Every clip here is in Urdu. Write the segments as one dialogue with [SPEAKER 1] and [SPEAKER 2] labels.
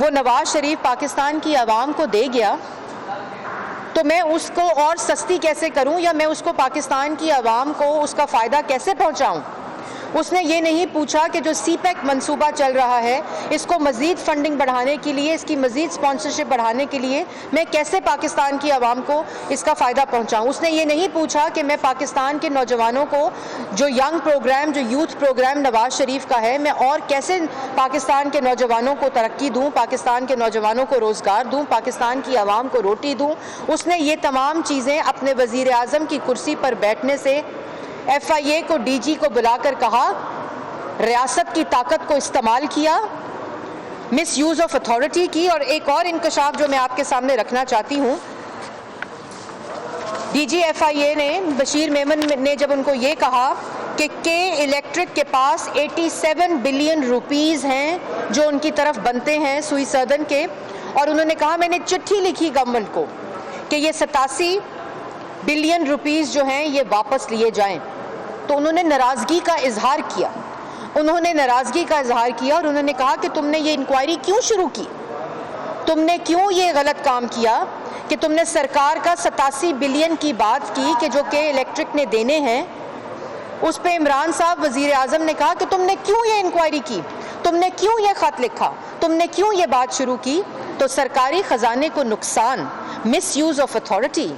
[SPEAKER 1] وہ نواز شریف پاکستان کی عوام کو دے گیا تو میں اس کو اور سستی کیسے کروں یا میں اس کو پاکستان کی عوام کو اس کا فائدہ کیسے پہنچاؤں؟ اس نے یہ نہیں پوچھا کہ جو سی پیک منصوبہ چل رہا ہے اس کو مزید فنڈنگ بڑھانے کے لیے، اس کی مزید سپانسرشپ بڑھانے کے لیے میں کیسے پاکستان کی عوام کو اس کا فائدہ پہنچاؤں۔ اس نے یہ نہیں پوچھا کہ میں پاکستان کے نوجوانوں کو جو ینگ پروگرام، جو یوتھ پروگرام نواز شریف کا ہے، میں اور کیسے پاکستان کے نوجوانوں کو ترقی دوں، پاکستان کے نوجوانوں کو روزگار دوں، پاکستان کی عوام کو روٹی دوں۔ اس نے یہ تمام چیزیں اپنے وزیر اعظم کی کرسی پر بیٹھنے سے ایف آئی اے کو، ڈی جی کو بلا کر کہا، ریاست کی طاقت کو استعمال کیا، مس یوز آف اتھارٹی کی۔ اور ایک اور انکشاف جو میں آپ کے سامنے رکھنا چاہتی ہوں، ڈی جی ایف آئی اے نے، بشیر میمن نے جب ان کو یہ کہا کہ الیکٹرک کے پاس 87 بلین روپیز ہیں جو ان کی طرف بنتے ہیں سوئی سدن کے، اور انہوں نے کہا میں نے چٹھی لکھی گورنمنٹ کو کہ یہ 87 بلین روپیز جو ہیں یہ واپس لیے جائیں، تو انہوں نے ناراضگی کا اظہار کیا۔ اور انہوں نے کہا کہ تم نے یہ انکوائری کیوں شروع کی؟ تم نے کیوں یہ غلط کام کیا کہ تم نے سرکار کا 87 بلین کی بات کی کہ جو کہ الیکٹرک نے دینے ہیں؟ اس پہ عمران صاحب وزیر اعظم نے کہا کہ تم نے کیوں یہ انکوائری کی، تم نے کیوں یہ خط لکھا، تم نے کیوں یہ بات شروع کی؟ تو سرکاری خزانے کو نقصان، مس یوز آف اتھارٹی،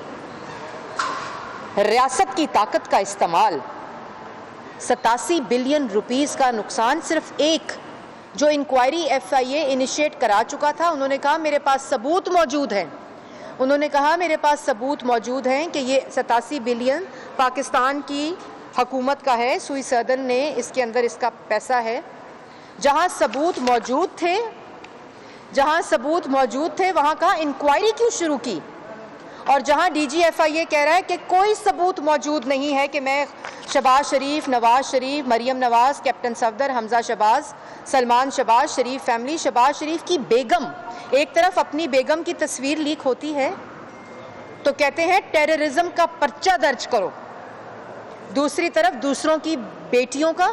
[SPEAKER 1] ریاست کی طاقت کا استعمال، 87 بلین روپیز کا نقصان۔ صرف ایک جو انکوائری ایف آئی اے انیشیٹ کرا چکا تھا، انہوں نے کہا میرے پاس ثبوت موجود ہیں، کہ یہ 87 بلین پاکستان کی حکومت کا ہے، سوئی سدن نے اس کے اندر اس کا پیسہ ہے۔ جہاں ثبوت موجود تھے وہاں کا انکوائری کیوں شروع کی؟ اور جہاں ڈی جی ایف آئی اے کہہ رہا ہے کہ کوئی ثبوت موجود نہیں ہے کہ میں شہباز شریف، نواز شریف، مریم نواز، کیپٹن صفدر، حمزہ شہباز، سلمان شہباز شریف فیملی، شہباز شریف کی بیگم، ایک طرف اپنی بیگم کی تصویر لیک ہوتی ہے تو کہتے ہیں ٹیررزم کا پرچہ درج کرو، دوسری طرف دوسروں کی بیٹیوں کا،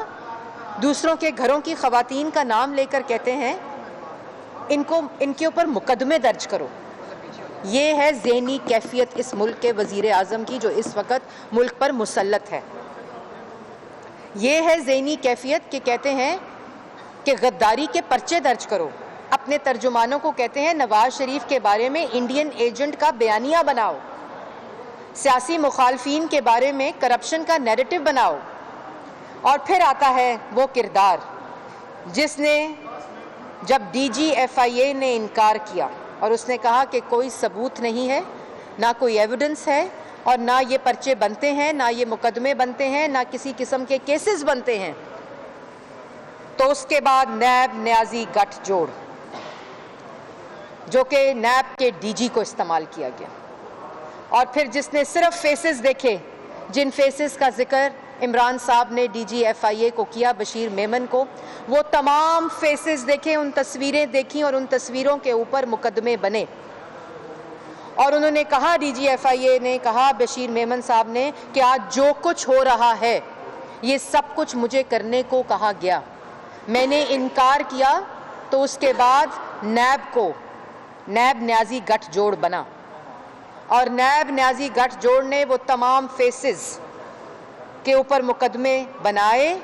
[SPEAKER 1] دوسروں کے گھروں کی خواتین کا نام لے کر کہتے ہیں ان کے اوپر مقدمے درج کرو۔ یہ ہے ذہنی کیفیت اس ملک کے وزیر اعظم کی جو اس وقت ملک پر مسلط ہے۔ یہ ہے ذہنی کیفیت کہ کہتے ہیں کہ غداری کے پرچے درج کرو، اپنے ترجمانوں کو کہتے ہیں نواز شریف کے بارے میں انڈین ایجنٹ کا بیانیہ بناؤ، سیاسی مخالفین کے بارے میں کرپشن کا نیریٹو بناؤ۔ اور پھر آتا ہے وہ کردار جس نے، جب ڈی جی ایف آئی اے نے انکار کیا اور اس نے کہا کہ کوئی ثبوت نہیں ہے، نہ کوئی ایویڈنس ہے، اور نہ یہ پرچے بنتے ہیں، نہ یہ مقدمے بنتے ہیں، نہ کسی قسم کے کیسز بنتے ہیں، تو اس کے بعد نیب نیازی گٹھ جوڑ، جو کہ نیب کے ڈی جی کو استعمال کیا گیا، اور پھر جس نے صرف فیسز دیکھے، جن فیسز کا ذکر عمران صاحب نے ڈی جی ایف آئی اے کو کیا، بشیر میمن کو، وہ تمام فیسز دیکھیں، ان تصویریں دیکھیں اور ان تصویروں کے اوپر مقدمے بنے۔ اور انہوں نے کہا، ڈی جی ایف آئی اے نے کہا بشیر میمن صاحب نے کہ آج جو کچھ ہو رہا ہے یہ سب کچھ مجھے کرنے کو کہا گیا، میں نے انکار کیا، تو اس کے بعد نیب نیازی گٹھ جوڑ بنا، اور نیب نیازی گٹھ جوڑ نے وہ تمام فیسز کے اوپر مقدمے بنائے۔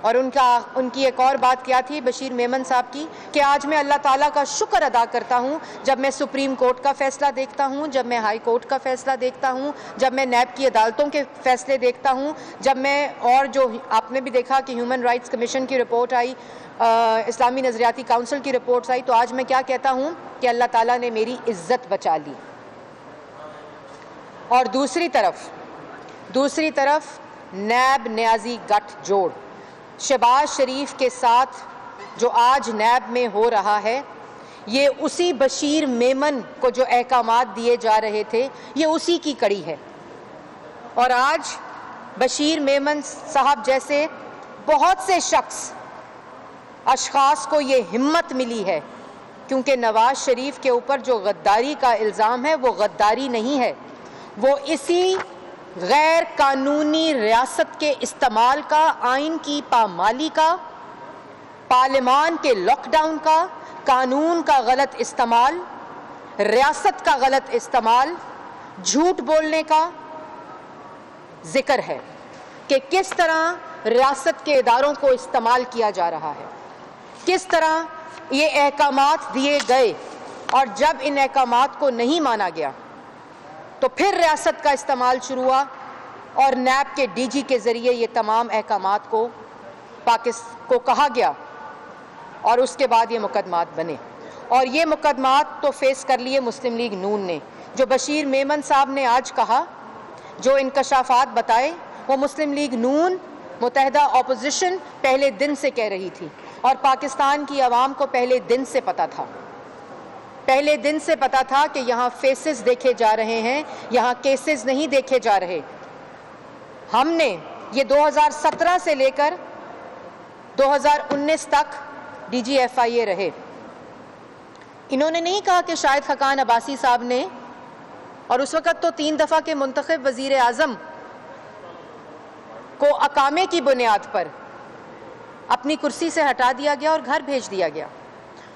[SPEAKER 1] اور ان کی ایک اور بات کیا تھی بشیر میمن صاحب کی کہ آج میں اللہ تعالیٰ کا شکر ادا کرتا ہوں جب میں سپریم کورٹ کا فیصلہ دیکھتا ہوں، جب میں ہائی کورٹ کا فیصلہ دیکھتا ہوں، جب میں نیب کی عدالتوں کے فیصلے دیکھتا ہوں، جب میں، اور جو آپ نے بھی دیکھا کہ ہیومن رائٹس کمیشن کی رپورٹ آئی، اسلامی نظریاتی کونسل کی رپورٹس آئی، تو آج میں کیا کہتا ہوں کہ اللہ تعالیٰ نے میری عزت بچا لی۔ اور دوسری طرف نیب نیازی گٹھ جوڑ، شہباز شریف کے ساتھ جو آج نیب میں ہو رہا ہے، یہ اسی بشیر میمن کو جو احکامات دیے جا رہے تھے، یہ اسی کی کڑی ہے۔ اور آج بشیر میمن صاحب جیسے بہت سے اشخاص کو یہ ہمت ملی ہے، کیونکہ نواز شریف کے اوپر جو غداری کا الزام ہے وہ غداری نہیں ہے، وہ اسی غیر قانونی ریاست کے استعمال کا، آئین کی پامالی کا، پارلیمان کے لاک ڈاؤن کا، قانون کا غلط استعمال، ریاست کا غلط استعمال، جھوٹ بولنے کا ذکر ہے کہ کس طرح ریاست کے اداروں کو استعمال کیا جا رہا ہے، کس طرح یہ احکامات دیے گئے اور جب ان احکامات کو نہیں مانا گیا تو پھر ریاست کا استعمال شروع ہوا اور نیب کے ڈی جی کے ذریعے یہ تمام احکامات کو کہا گیا اور اس کے بعد یہ مقدمات بنے۔ اور یہ مقدمات تو فیس کر لیے مسلم لیگ نون نے۔ جو بشیر میمن صاحب نے آج کہا، جو انکشافات بتائے، وہ مسلم لیگ نون متحدہ اپوزیشن پہلے دن سے کہہ رہی تھی اور پاکستان کی عوام کو پہلے دن سے پتا تھا، پہلے دن سے پتا تھا کہ یہاں فیسز دیکھے جا رہے ہیں، یہاں کیسز نہیں دیکھے جا رہے۔ ہم نے یہ 2017 سے لے کر 2019 تک ڈی جی ایف آئی اے رہے۔ انہوں نے نہیں کہا کہ شاہد خاقان عباسی صاحب نے، اور اس وقت تو 3 دفعہ کے منتخب وزیر اعظم کو اقامے کی بنیاد پر اپنی کرسی سے ہٹا دیا گیا اور گھر بھیج دیا گیا۔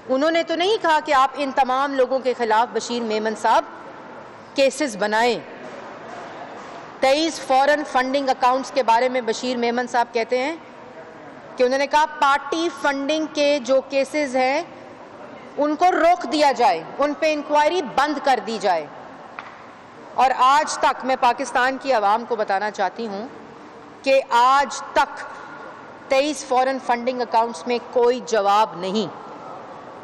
[SPEAKER 1] انہوں نے تو نہیں کہا کہ آپ ان تمام لوگوں کے خلاف بشیر میمن صاحب کیسز بنائیں۔ 23 فورن فنڈنگ اکاؤنٹس کے بارے میں بشیر میمن صاحب کہتے ہیں کہ انہوں نے کہا پارٹی فنڈنگ کے جو کیسز ہیں ان کو روک دیا جائے، ان پہ انکوائری بند کر دی جائے۔ اور آج تک میں پاکستان کی عوام کو بتانا چاہتی ہوں کہ آج تک 23 فورن فنڈنگ اکاؤنٹس میں کوئی جواب نہیں۔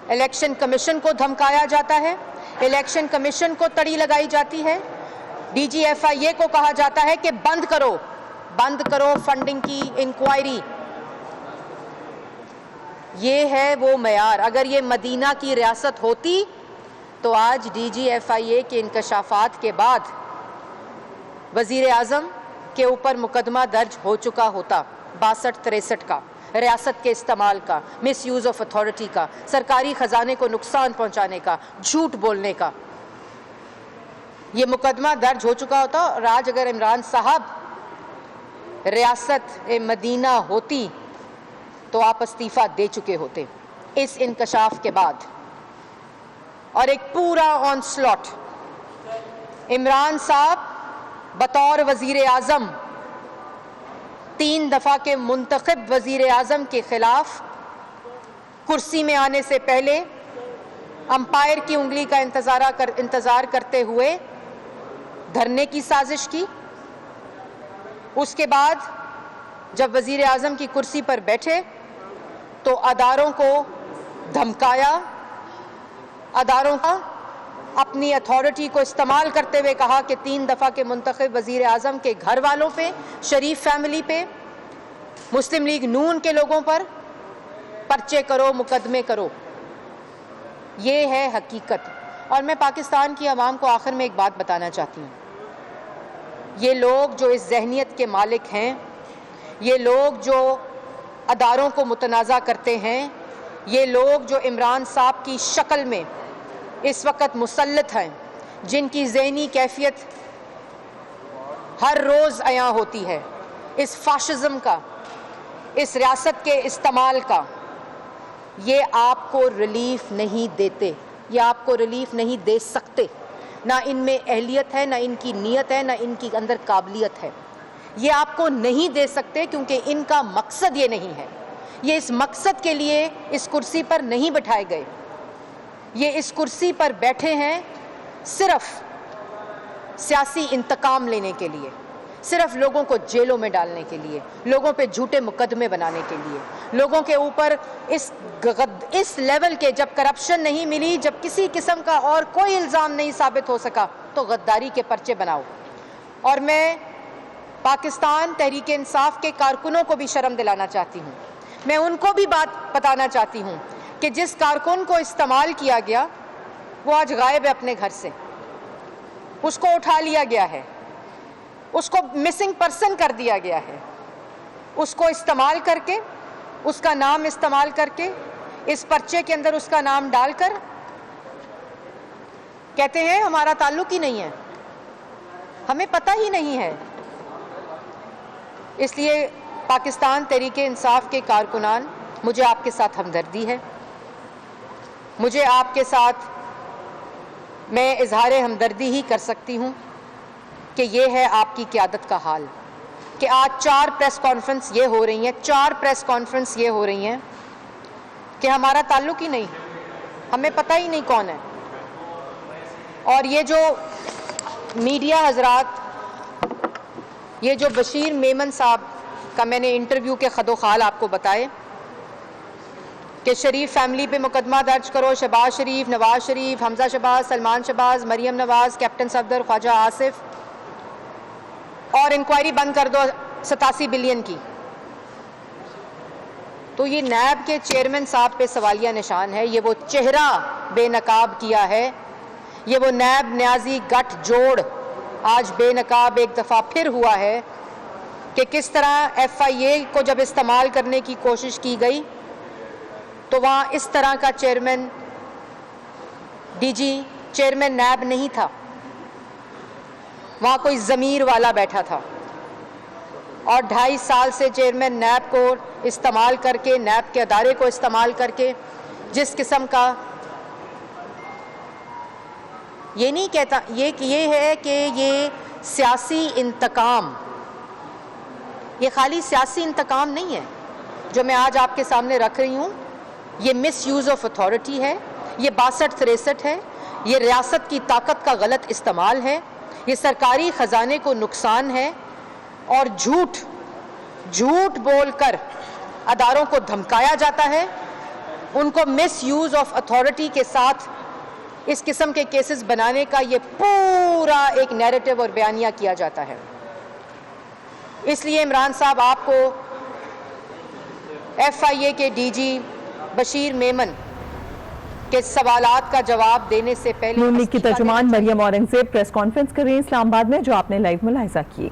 [SPEAKER 1] الیکشن کمیشن کو دھمکایا جاتا ہے، الیکشن کمیشن کو تڑی لگائی جاتی ہے، ڈی جی ایف آئی اے کو کہا جاتا ہے کہ بند کرو فنڈنگ کی انکوائری۔ یہ ہے وہ معیار۔ اگر یہ مدینہ کی ریاست ہوتی تو آج ڈی جی ایف آئی اے کے انکشافات کے بعد وزیر اعظم کے اوپر مقدمہ درج ہو چکا ہوتا، 62-63 کا، ریاست کے استعمال کا، مس یوز آف اتھارٹی کا، سرکاری خزانے کو نقصان پہنچانے کا، جھوٹ بولنے کا، یہ مقدمہ درج ہو چکا ہوتا۔ اور آج اگر عمران صاحب ریاست مدینہ ہوتی تو آپ استعفیٰ دے چکے ہوتے اس انکشاف کے بعد۔ اور ایک پورا آن سلاٹ عمران صاحب بطور وزیر اعظم 3 دفعہ کے منتخب وزیر اعظم کے خلاف کرسی میں آنے سے پہلے امپائر کی انگلی کا انتظار کرتے ہوئے دھرنے کی سازش کی۔ اس کے بعد جب وزیر اعظم کی کرسی پر بیٹھے تو اداروں کو دھمکایا، اداروں کا اپنی اتھارٹی کو استعمال کرتے ہوئے کہا کہ 3 دفعہ کے منتخب وزیر اعظم کے گھر والوں پہ، شریف فیملی پہ، مسلم لیگ نون کے لوگوں پر پرچے کرو، مقدمے کرو۔ یہ ہے حقیقت۔ اور میں پاکستان کی عوام کو آخر میں ایک بات بتانا چاہتی ہوں، یہ لوگ جو اس ذہنیت کے مالک ہیں، یہ لوگ جو اداروں کو متنازع کرتے ہیں، یہ لوگ جو عمران صاحب کی شکل میں اس وقت مسلط ہیں، جن کی ذہنی کیفیت ہر روز عیاں ہوتی ہے، اس فاشزم کا، اس ریاست کے استعمال کا، یہ آپ کو ریلیف نہیں دیتے، یہ آپ کو ریلیف نہیں دے سکتے۔ نہ ان میں اہلیت ہے، نہ ان کی نیت ہے، نہ ان کی اندر قابلیت ہے۔ یہ آپ کو نہیں دے سکتے کیونکہ ان کا مقصد یہ نہیں ہے۔ یہ اس مقصد کے لیے اس کرسی پر نہیں بٹھائے گئے، یہ اس کرسی پر بیٹھے ہیں صرف سیاسی انتقام لینے کے لیے، صرف لوگوں کو جیلوں میں ڈالنے کے لیے، لوگوں پہ جھوٹے مقدمے بنانے کے لیے، لوگوں کے اوپر اس لیول کے جب کرپشن نہیں ملی، جب کسی قسم کا اور کوئی الزام نہیں ثابت ہو سکا تو غداری کے پرچے بناؤ۔ اور میں پاکستان تحریک انصاف کے کارکنوں کو بھی شرم دلانا چاہتی ہوں، میں ان کو بھی بات بتانا چاہتی ہوں کہ جس کارکن کو استعمال کیا گیا وہ آج غائب ہے اپنے گھر سے، اس کو اٹھا لیا گیا ہے، اس کو مسنگ پرسن کر دیا گیا ہے، اس کو استعمال کر کے، اس کا نام استعمال کر کے، اس پرچے کے اندر اس کا نام ڈال کر کہتے ہیں ہمارا تعلق ہی نہیں ہے، ہمیں پتہ ہی نہیں ہے۔ اس لیے پاکستان تحریک انصاف کے کارکنان، مجھے آپ کے ساتھ ہمدردی ہے، مجھے آپ کے ساتھ میں اظہار ہمدردی ہی کر سکتی ہوں کہ یہ ہے آپ کی قیادت کا حال کہ آج 4 پریس کانفرنس یہ ہو رہی ہیں، 4 پریس کانفرنس یہ ہو رہی ہیں کہ ہمارا تعلق ہی نہیں، ہمیں پتہ ہی نہیں کون ہے. اور یہ جو میڈیا حضرات، یہ جو بشیر میمن صاحب کا میں نے انٹرویو کے خد و خال آپ کو بتائے کہ شریف فیملی پہ مقدمہ درج کرو، شہباز شریف، نواز شریف، حمزہ شہباز، سلمان شہباز، مریم نواز، کیپٹن صفدر، خواجہ آصف، اور انکوائری بند کر دو 87 بلین کی. تو یہ نیب کے چیئرمین صاحب پہ سوالیہ نشان ہے. یہ وہ چہرہ بے نقاب کیا ہے، یہ وہ نیب نیازی گٹھ جوڑ آج بے نقاب ایک دفعہ پھر ہوا ہے کہ کس طرح ایف آئی اے کو جب استعمال کرنے کی کوشش کی گئی تو وہاں اس طرح کا chairman D G chairman NAB نہیں تھا، وہاں کوئی ضمیر والا بیٹھا تھا. اور 2.5 سال سے چیئرمین نیب کو استعمال کر کے، نیب کے ادارے کو استعمال کر کے جس قسم کا، یہ نہیں کہتا، یہ ہے کہ یہ سیاسی انتقام، یہ خالی سیاسی انتقام نہیں ہے جو میں آج آپ کے سامنے رکھ رہی ہوں. یہ مس یوز آف اتھارٹی ہے، یہ 62-63 ہے، یہ ریاست کی طاقت کا غلط استعمال ہے، یہ سرکاری خزانے کو نقصان ہے، اور جھوٹ بول کر اداروں کو دھمکایا جاتا ہے، ان کو مس یوز آف اتھارٹی کے ساتھ اس قسم کے کیسز بنانے کا یہ پورا ایک نیریٹو اور بیانیہ کیا جاتا ہے. اس لیے عمران صاحب آپ کو ایف آئی اے کے ڈی جی بشیر میمن کے سوالات کا جواب دینے سے پہلے
[SPEAKER 2] نون لیگ کی ترجمان مریم اورنگزیب پریس کانفرنس کر رہی ہیں اسلام آباد میں، جو آپ نے لائیو ملاحظہ کی.